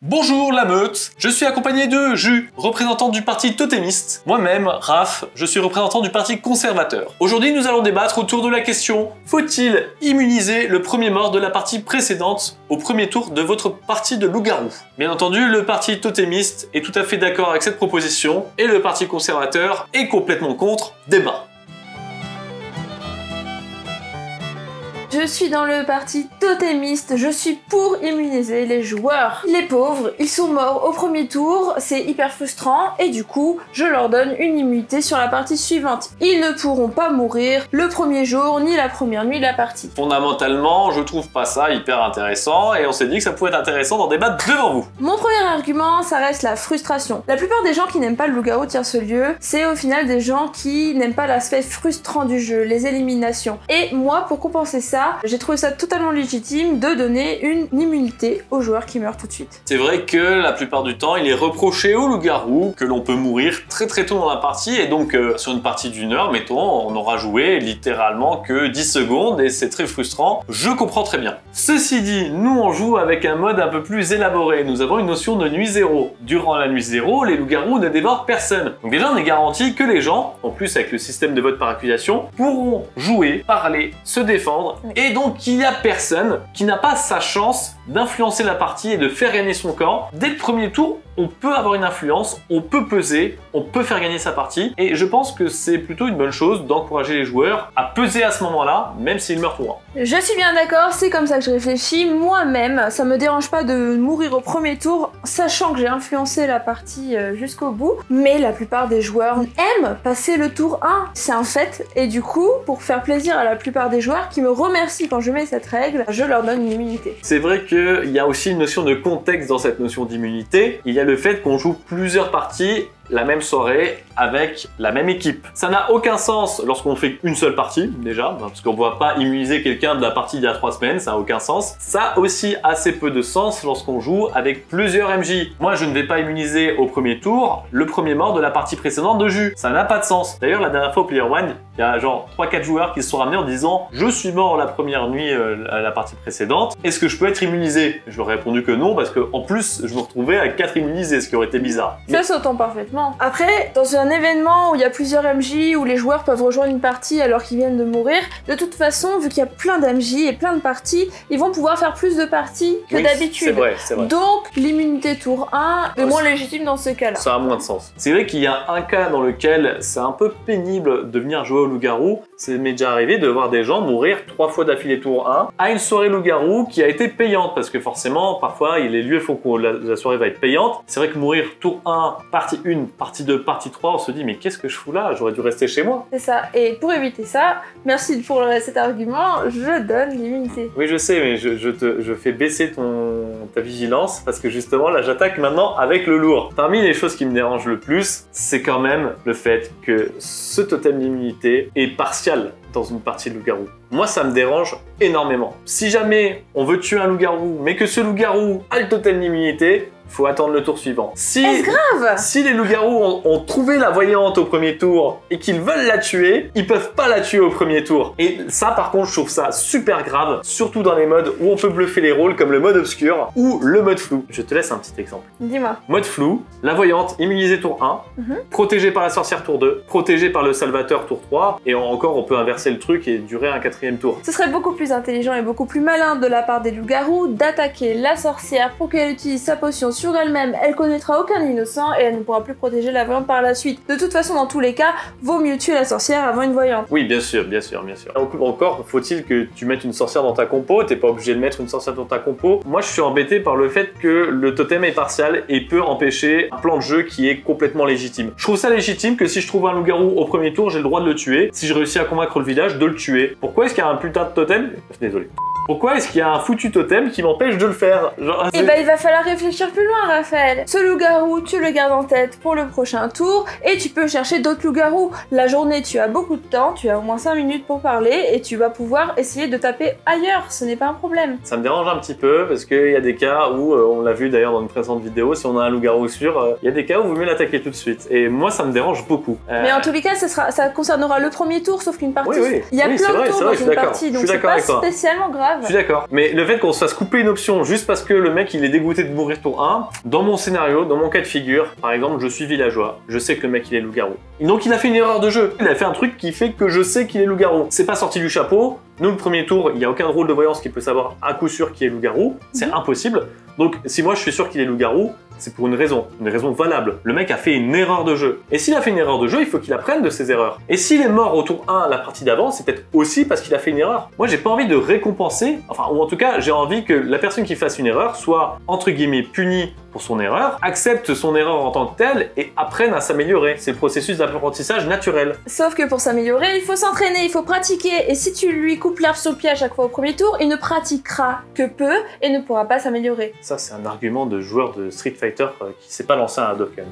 Bonjour la meute, je suis accompagné de Jus, représentant du parti totémiste. Moi-même, Raph, je suis représentant du parti conservateur. Aujourd'hui, nous allons débattre autour de la question: faut-il immuniser le premier mort de la partie précédente au premier tour de votre partie de loup-garou? Bien entendu, le parti totémiste est tout à fait d'accord avec cette proposition et le parti conservateur est complètement contre. Débat. Je suis dans le parti totémiste, je suis pour immuniser les joueurs. Les pauvres, ils sont morts au premier tour, c'est hyper frustrant et du coup, je leur donne une immunité sur la partie suivante. Ils ne pourront pas mourir le premier jour ni la première nuit de la partie. Fondamentalement, je trouve pas ça hyper intéressant et on s'est dit que ça pouvait être intéressant d'en débattre devant vous. Mon premier argument, ça reste la frustration. La plupart des gens qui n'aiment pas le loup-garou tierce-lieu, c'est au final des gens qui n'aiment pas l'aspect frustrant du jeu, les éliminations. Et moi, pour compenser ça, j'ai trouvé ça totalement légitime de donner une immunité aux joueurs qui meurent tout de suite. C'est vrai que la plupart du temps, il est reproché au loup-garou que l'on peut mourir très tôt dans la partie et donc sur une partie d'une heure, mettons, on aura joué littéralement que 10 secondes et c'est très frustrant. Je comprends très bien. Ceci dit, nous on joue avec un mode un peu plus élaboré. Nous avons une notion de nuit zéro. Durant la nuit zéro, les loups-garous ne dévorent personne. Donc déjà, on est garanti que les gens, en plus avec le système de vote par accusation, pourront jouer, parler, se défendre. Et donc il n'y a personne qui n'a pas sa chance d'influencer la partie et de faire gagner son camp. Dès le premier tour, on peut avoir une influence, on peut peser, on peut faire gagner sa partie. Et je pense que c'est plutôt une bonne chose d'encourager les joueurs à peser à ce moment-là, même s'ils meurent tour 1. Je suis bien d'accord, c'est comme ça que je réfléchis. Moi-même, ça me dérange pas de mourir au premier tour, sachant que j'ai influencé la partie jusqu'au bout. Mais la plupart des joueurs aiment passer le tour 1. C'est un fait. Et du coup, pour faire plaisir à la plupart des joueurs qui me remercient quand je mets cette règle, je leur donne une immunité. C'est vrai qu'il y a aussi une notion de contexte dans cette notion d'immunité. Il y a le fait qu'on joue plusieurs parties la même soirée avec la même équipe. Ça n'a aucun sens lorsqu'on fait une seule partie, déjà, parce qu'on ne va pas immuniser quelqu'un de la partie d'il y a 3 semaines, ça n'a aucun sens. Ça a aussi assez peu de sens lorsqu'on joue avec plusieurs MJ. Moi, je ne vais pas immuniser au premier tour le premier mort de la partie précédente de Jus. Ça n'a pas de sens. D'ailleurs, la dernière fois au Player One, il y a genre 3-4 joueurs qui se sont ramenés en disant « Je suis mort la première nuit à la partie précédente, est-ce que je peux être immunisé ?» Je leur ai répondu que non, parce qu'en plus, je me retrouvais à 4 immunisés, ce qui aurait été bizarre. Ça s'entend parfaitement. Après, dans un événement où il y a plusieurs MJ, où les joueurs peuvent rejoindre une partie alors qu'ils viennent de mourir, de toute façon, vu qu'il y a plein d'MJ et plein de parties, ils vont pouvoir faire plus de parties que d'habitude. C'est vrai, c'est vrai. Donc, l'immunité tour 1 est moins légitime dans ce cas-là. Ça a moins de sens. C'est vrai qu'il y a un cas dans lequel c'est un peu pénible de venir jouer au loup-garou. Ça m'est déjà arrivé de voir des gens mourir 3 fois d'affilée tour 1 à une soirée loup-garou qui a été payante, parce que forcément, parfois, les lieux font que la soirée va être payante. C'est vrai que mourir tour 1, partie 1, partie 2, partie 3, on se dit mais qu'est-ce que je fous là? J'aurais dû rester chez moi. C'est ça. Et pour éviter ça, merci pour cet argument, je donne l'immunité. Oui, je sais, mais je fais baisser ta vigilance parce que justement là j'attaque maintenant avec le lourd. Parmi les choses qui me dérangent le plus, c'est quand même le fait que ce totem d'immunité est partial dans une partie de loup-garou. Moi, ça me dérange énormément. Si jamais on veut tuer un loup-garou, mais que ce loup-garou a le totem d'immunité, faut attendre le tour suivant. Est-ce grave? Si les loups-garous ont trouvé la voyante au premier tour et qu'ils veulent la tuer, ils peuvent pas la tuer au premier tour. Et ça, par contre, je trouve ça super grave, surtout dans les modes où on peut bluffer les rôles, comme le mode obscur ou le mode flou. Je te laisse un petit exemple. Dis-moi. Mode flou, la voyante immunisée tour 1, protégée par la sorcière tour 2, protégée par le salvateur tour 3, et encore, on peut inverser le truc et durer un 4e tour. Ce serait beaucoup plus intelligent et beaucoup plus malin de la part des loups-garous d'attaquer la sorcière pour qu'elle utilise sa potion sur elle-même, elle connaîtra aucun innocent et elle ne pourra plus protéger la voyante par la suite. De toute façon, dans tous les cas, vaut mieux tuer la sorcière avant une voyante. Oui, bien sûr, bien sûr, bien sûr. Encore, faut-il que tu mettes une sorcière dans ta compo, t'es pas obligé de mettre une sorcière dans ta compo. Moi, je suis embêté par le fait que le totem est partial et peut empêcher un plan de jeu qui est complètement légitime. Je trouve ça légitime que si je trouve un loup-garou au premier tour, j'ai le droit de le tuer. Si je réussis à convaincre le village, de le tuer. Pourquoi est-ce qu'il y a un putain de totem? Désolé. Pourquoi est-ce qu'il y a un foutu totem qui m'empêche de le faire? Genre, et bah il va falloir réfléchir plus loin, Raphaël. Ce loup-garou, tu le gardes en tête pour le prochain tour et tu peux chercher d'autres loups-garous. La journée, tu as beaucoup de temps, tu as au moins 5 minutes pour parler et tu vas pouvoir essayer de taper ailleurs, ce n'est pas un problème. Ça me dérange un petit peu parce qu'il y a des cas où, on l'a vu d'ailleurs dans une précédente vidéo, si on a un loup-garou sûr, il y a des cas où il vaut mieux l'attaquer tout de suite. Et moi, ça me dérange beaucoup. Mais en tous les cas, ça concernera le premier tour, sauf qu'une partie. Oui, il y a plein de tours dans une partie, donc c'est pas spécialement grave. grave. Je suis d'accord. Mais le fait qu'on se fasse couper une option juste parce que le mec il est dégoûté de mourir tour 1, dans mon scénario, dans mon cas de figure, par exemple, je suis villageois, je sais que le mec il est loup-garou. Donc il a fait une erreur de jeu. Il a fait un truc qui fait que je sais qu'il est loup-garou. C'est pas sorti du chapeau. Nous, le premier tour, il n'y a aucun drôle de voyance qui peut savoir à coup sûr qui est loup-garou. C'est impossible. Donc, si moi je suis sûr qu'il est loup-garou, c'est pour une raison valable. Le mec a fait une erreur de jeu. Et s'il a fait une erreur de jeu, il faut qu'il apprenne de ses erreurs. Et s'il est mort au tour 1 la partie d'avant, c'est peut-être aussi parce qu'il a fait une erreur. Moi, j'ai pas envie de récompenser, enfin, ou en tout cas, j'ai envie que la personne qui fasse une erreur soit, entre guillemets, punie pour son erreur, accepte son erreur en tant que telle et apprenne à s'améliorer. C'est le processus d'apprentissage naturel. Sauf que pour s'améliorer, il faut s'entraîner, il faut pratiquer. Et si tu lui coupes l'herbe sur le pied à chaque fois au premier tour, il ne pratiquera que peu et ne pourra pas s'améliorer. Ça, c'est un argument de joueur de Street Fighter qui s'est pas lancé un Hadouken.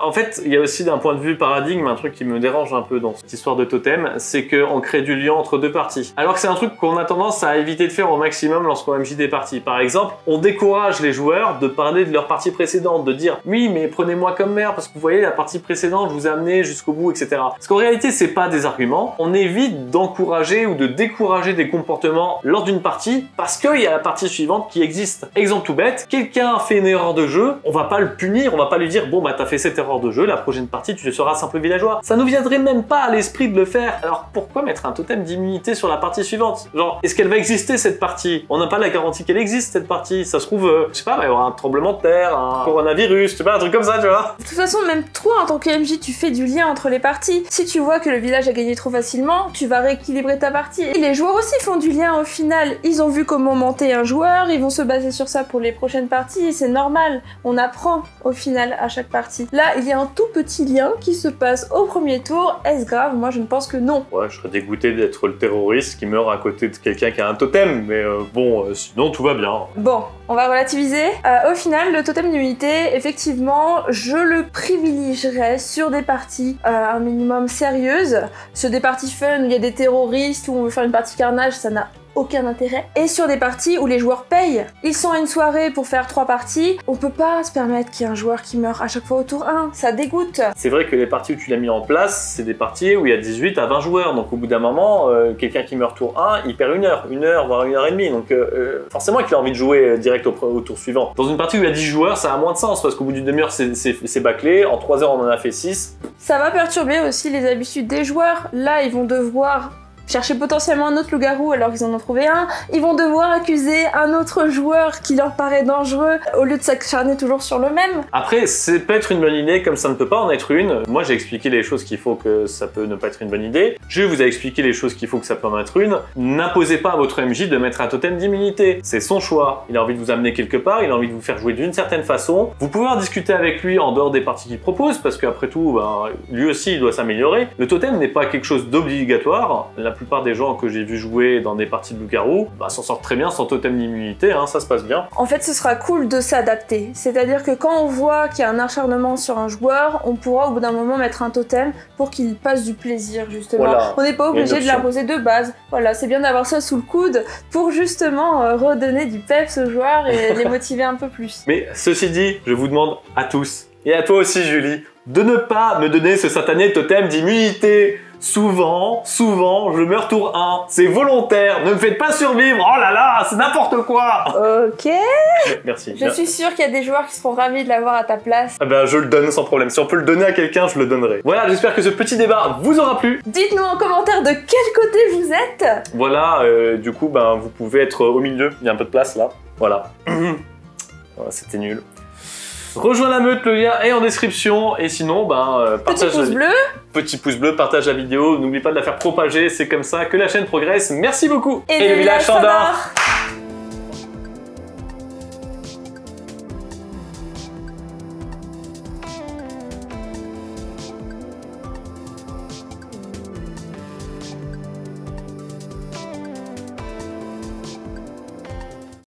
En fait, il y a aussi d'un point de vue paradigme, un truc qui me dérange un peu dans cette histoire de totem, c'est qu'on crée du lien entre deux parties. Alors que c'est un truc qu'on a tendance à éviter de faire au maximum lorsqu'on MJ des parties. Par exemple, on décourage les joueurs de parler de leur partie précédente, de dire « Oui, mais prenez-moi comme mère parce que vous voyez, la partie précédente, je vous ai amené jusqu'au bout, etc. » Parce qu'en réalité, c'est pas des arguments. On évite d'encourager ou de décourager des comportements lors d'une partie parce qu'il y a la partie suivante qui existe. Exemple tout bête, quelqu'un fait une erreur de jeu, on va pas le punir, on va pas lui dire « Bon, bah t'as fait cette erreur de jeu, la prochaine partie tu seras simple villageois. » Ça nous viendrait même pas à l'esprit de le faire. Alors pourquoi mettre un totem d'immunité sur la partie suivante? Genre, est-ce qu'elle va exister cette partie? On n'a pas la garantie qu'elle existe cette partie. Ça se trouve, je sais pas, il va y avoir un tremblement de terre, un coronavirus, je sais pas, un truc comme ça, tu vois. De toute façon, même toi en tant que MJ, tu fais du lien entre les parties. Si tu vois que le village a gagné trop facilement, tu vas rééquilibrer ta partie. Et les joueurs aussi font du lien au final. Ils ont vu comment monter un joueur, ils vont se baser sur ça pour les prochaines parties et c'est normal. On apprend au final à chaque partie. Là, il y a un tout petit lien qui se passe au premier tour. Est-ce grave? Moi, je ne pense que non. Ouais, je serais dégoûté d'être le terroriste qui meurt à côté de quelqu'un qui a un totem, mais bon, sinon tout va bien. Bon, on va relativiser. Au final, le totem d'immunité, effectivement, je le privilégierais sur des parties un minimum sérieuses. Sur des parties fun où il y a des terroristes, où on veut faire une partie carnage, ça n'a aucun intérêt. Et sur des parties où les joueurs payent. Ils sont à une soirée pour faire 3 parties. On peut pas se permettre qu'il y ait un joueur qui meurt à chaque fois au tour 1. Ça dégoûte. C'est vrai que les parties où tu l'as mis en place, c'est des parties où il y a 18 à 20 joueurs. Donc au bout d'un moment, quelqu'un qui meurt tour 1, il perd une heure, voire 1 heure et demie. Donc forcément qu'il a envie de jouer direct au tour suivant. Dans une partie où il y a 10 joueurs, ça a moins de sens parce qu'au bout d'une demi-heure, c'est bâclé. En 3 heures, on en a fait 6. Ça va perturber aussi les habitudes des joueurs. Là, ils vont devoir chercher potentiellement un autre loup-garou alors qu'ils en ont trouvé un. Ils vont devoir accuser un autre joueur qui leur paraît dangereux au lieu de s'acharner toujours sur le même. Après, c'est peut être une bonne idée comme ça ne peut pas en être une. Moi, j'ai expliqué les choses qu'il faut que ça peut ne pas être une bonne idée. Je vous ai expliqué les choses qu'il faut que ça peut en être une. N'imposez pas à votre MJ de mettre un totem d'immunité. C'est son choix. Il a envie de vous amener quelque part, il a envie de vous faire jouer d'une certaine façon. Vous pouvez en discuter avec lui en dehors des parties qu'il propose parce qu'après tout, ben, lui aussi, il doit s'améliorer. Le totem n'est pas quelque chose d'obligatoire. La plupart des gens que j'ai vu jouer dans des parties de loup-garou bah, s'en sortent très bien sans totem d'immunité, hein, ça se passe bien. En fait, ce sera cool de s'adapter. C'est-à-dire que quand on voit qu'il y a un acharnement sur un joueur, on pourra au bout d'un moment mettre un totem pour qu'il passe du plaisir, justement. Voilà. On n'est pas obligé de l'imposer de base. Voilà, c'est bien d'avoir ça sous le coude pour justement redonner du peps aux joueurs et les motiver un peu plus. Mais ceci dit, je vous demande à tous, et à toi aussi Julie, de ne pas me donner ce satané totem d'immunité. Souvent, je meurs tour 1. C'est volontaire. Ne me faites pas survivre. Oh là là, c'est n'importe quoi. Ok. Merci. Je suis sûre qu'il y a des joueurs qui seront ravis de l'avoir à ta place. Ah ben, je le donne sans problème. Si on peut le donner à quelqu'un, je le donnerai. Voilà, j'espère que ce petit débat vous aura plu. Dites-nous en commentaire de quel côté vous êtes. Voilà, du coup, ben, vous pouvez être au milieu. Il y a un peu de place là. Voilà. Voilà, c'était nul. Rejoins la meute, le lien est en description. Et sinon, ben, partage petit pouce bleu, partage la vidéo. N'oublie pas de la faire propager, c'est comme ça que la chaîne progresse. Merci beaucoup. Et le village s'endort.